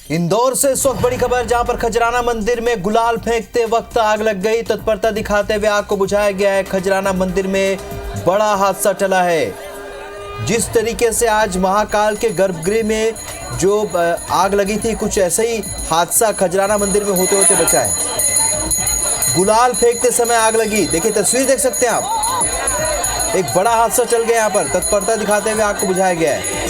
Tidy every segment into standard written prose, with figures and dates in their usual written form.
इंदौर से इस वक्त बड़ी खबर, जहां पर खजराना मंदिर में गुलाल फेंकते वक्त आग लग गई। तत्परता दिखाते हुए आग को बुझाया गया है। खजराना मंदिर में बड़ा हादसा टला है। जिस तरीके से आज महाकाल के गर्भगृह में जो आग लगी थी, कुछ ऐसा ही हादसा खजराना मंदिर में होते होते बचा है। गुलाल फेंकते समय आग लगी। देखिए, तस्वीर देख सकते हैं आप। एक बड़ा हादसा चल गया यहाँ पर। तत्परता दिखाते हुए आग को बुझाया गया है।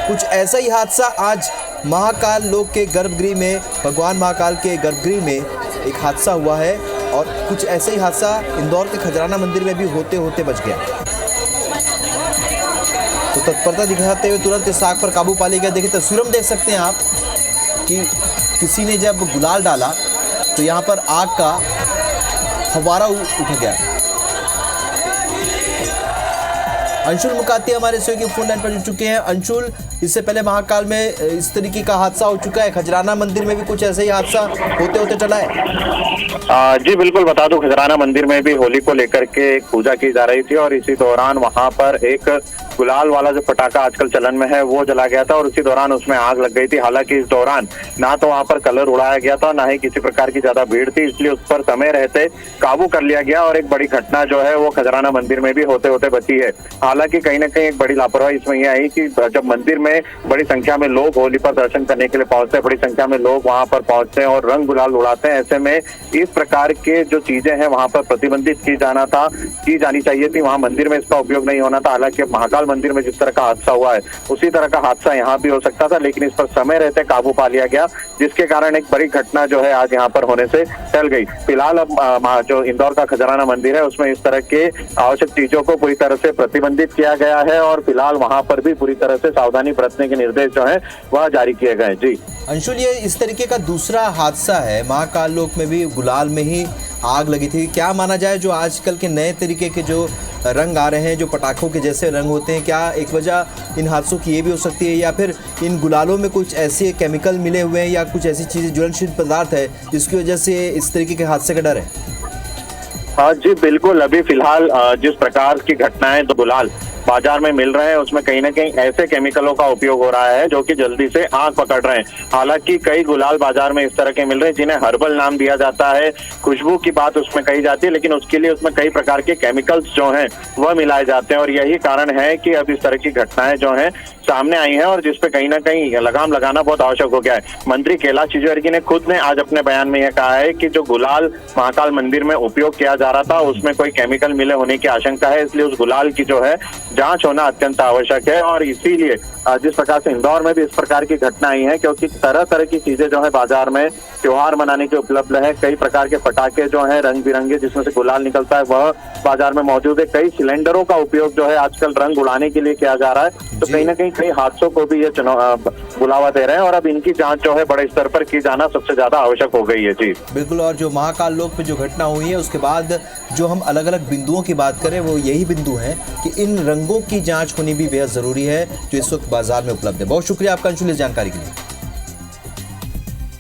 कुछ ऐसा ही हादसा आज महाकाल लोक के गर्भगृह में, भगवान महाकाल के गर्भगृह में एक हादसा हुआ है। और कुछ ऐसा ही हादसा इंदौर के खजराना मंदिर में भी होते होते बच गया। तो तत्परता दिखाते हुए तुरंत इस आग पर काबू पा लिया गया। देखिए, तस्वीरों में देख सकते हैं आप कि किसी ने जब गुलाल डाला तो यहाँ पर आग का फव्वारा उठ गया। अंशुल मुकाती हमारे शो की फोन लाइन पर जुड़ चुके हैं। अंशुल, इससे पहले महाकाल में इस तरीके का हादसा हो चुका है, खजराना मंदिर में भी कुछ ऐसा ही हादसा होते होते चला है। जी बिल्कुल, बता दूं, खजराना मंदिर में भी होली को लेकर के एक पूजा की जा रही थी और इसी दौरान वहां पर एक गुलाल वाला जो पटाखा आजकल चलन में है वो जला गया था और उसी दौरान उसमें आग लग गई थी। हालांकि इस दौरान ना तो वहां पर कलर उड़ाया गया था, ना ही किसी प्रकार की ज्यादा भीड़ थी, इसलिए उस पर समय रहते काबू कर लिया गया और एक बड़ी घटना जो है वो खजराना मंदिर में भी होते होते बची है। हालांकि कहीं ना कहीं एक बड़ी लापरवाही इसमें यह आई कि जब मंदिर में बड़ी संख्या में लोग होली पर दर्शन करने के लिए पहुंचते हैं, बड़ी संख्या में लोग वहां पर पहुंचते हैं और रंग गुलाल उड़ाते हैं, ऐसे में इस प्रकार के जो चीजें हैं वहां पर प्रतिबंधित की जानी चाहिए थी। वहां मंदिर में इसका उपयोग नहीं होना था। हालांकि महाकाल मंदिर में जिस तरह का हादसा हुआ है उसी तरह का हादसा यहाँ भी हो सकता था, लेकिन इस पर समय रहते काबू पा लिया गया, जिसके कारण एक बड़ी घटना जो है आज यहाँ पर होने से टल गई। फिलहाल अब जो इंदौर का खजराना मंदिर है उसमें इस तरह के आवश्यक चीजों को पूरी तरह से प्रतिबंधित किया गया है और फिलहाल वहां पर भी पूरी तरह से सावधानी बरतने के निर्देश जो है वह जारी किए गए। जी अंशुल, ये इस तरीके का दूसरा हादसा है। महाकाल लोक में भी गुलाल में ही आग लगी थी। क्या माना जाए, जो आजकल के नए तरीके के जो रंग आ रहे हैं, जो पटाखों के जैसे रंग होते हैं, क्या एक वजह इन हादसों की ये भी हो सकती है, या फिर इन गुलालों में कुछ ऐसे केमिकल मिले हुए हैं या कुछ ऐसी चीज़ें, ज्वलनशील पदार्थ है जिसकी वजह से इस तरीके के हादसे का डर है? हाँ जी बिल्कुल, अभी फिलहाल जिस प्रकार की घटनाएं तो गुलाल बाजार में मिल रहे हैं उसमें कहीं ना कहीं ऐसे केमिकलों का उपयोग हो रहा है जो कि जल्दी से आग पकड़ रहे हैं। हालांकि कई गुलाल बाजार में इस तरह के मिल रहे हैं जिन्हें हर्बल नाम दिया जाता है, खुशबू की बात उसमें कही जाती है, लेकिन उसके लिए उसमें कई प्रकार के केमिकल्स जो हैं वह मिलाए जाते हैं और यही कारण है कि अब इस तरह की घटनाएं जो हैं सामने आई हैं और जिसपे कहीं ना कहीं लगाम लगाना बहुत आवश्यक हो गया है। मंत्री कैलाश विजयवर्गीय ने खुद ने आज अपने बयान में यह कहा है कि जो गुलाल महाकाल मंदिर में उपयोग किया जा रहा था उसमें कोई केमिकल मिले होने की आशंका है, इसलिए उस गुलाल की जो है जांच होना अत्यंत आवश्यक है। और इसीलिए जिस प्रकार से इंदौर में भी इस प्रकार की घटना आई है, क्योंकि तरह तरह की चीजें जो है बाजार में त्योहार मनाने के उपलब्ध है, कई प्रकार के पटाखे जो हैं रंग बिरंगे जिसमें से गुलाल निकलता है वह बाजार में मौजूद है। कई सिलेंडरों का उपयोग जो है आजकल रंग उड़ाने के लिए किया जा रहा है, तो कहीं ना कहीं कई हादसों को भी ये बुलावा दे रहे हैं और अब इनकी जांच जो है बड़े स्तर पर की जाना सबसे ज्यादा आवश्यक हो गई है। जी बिल्कुल, और जो महाकाल लोक में जो घटना हुई है उसके बाद जो हम अलग अलग बिंदुओं की बात करें वो यही बिंदु है कि इन रंगों की जांच होनी भी बेहद जरूरी है जो इस वक्त बाजार में उपलब्ध है। बहुत शुक्रिया आपका अंशुल इस जानकारी के लिए।